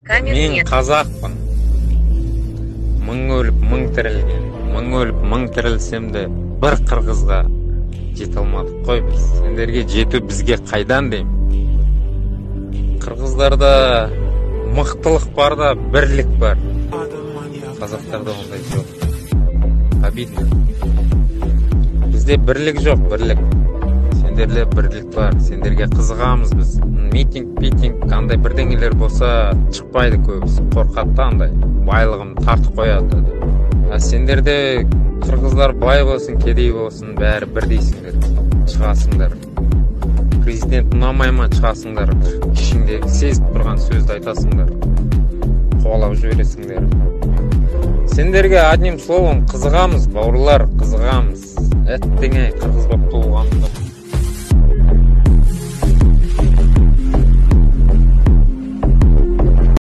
Мен қазақпын. Мың өліп, мың тірілген. Мың өліп, мың тірілсем де бір қырғызға жете алмадық қой біз. Сендерге жету бізге қайдан деймін. Қырғыздарда мықтылық бар да, бірлік бар. Қазақтарда ондай жоқ. Обидно. Бізде бірлік жоқ, бірлік. Сендерде бірлік бар. Сендерге қызығамыз біз. Митинг, қандай бірдеңелер болса шықпайды көбісі. Қорқады андай. Байлығын тартып қояды. Сендерде қырғыздар бай болсын, кедей болсын, бәрі бірдейсіңдер. Шығасыңдар. Президент ұнамай ма шығасыңдар. Ішіңдегі сезіп тұрған сөзді айтасыңдар. Қуалап жібересіңдер. Сендерге одним словом қызығамыз, бауырлар, қызығамыз. Әттеңе қырғыз болып туылғанымда.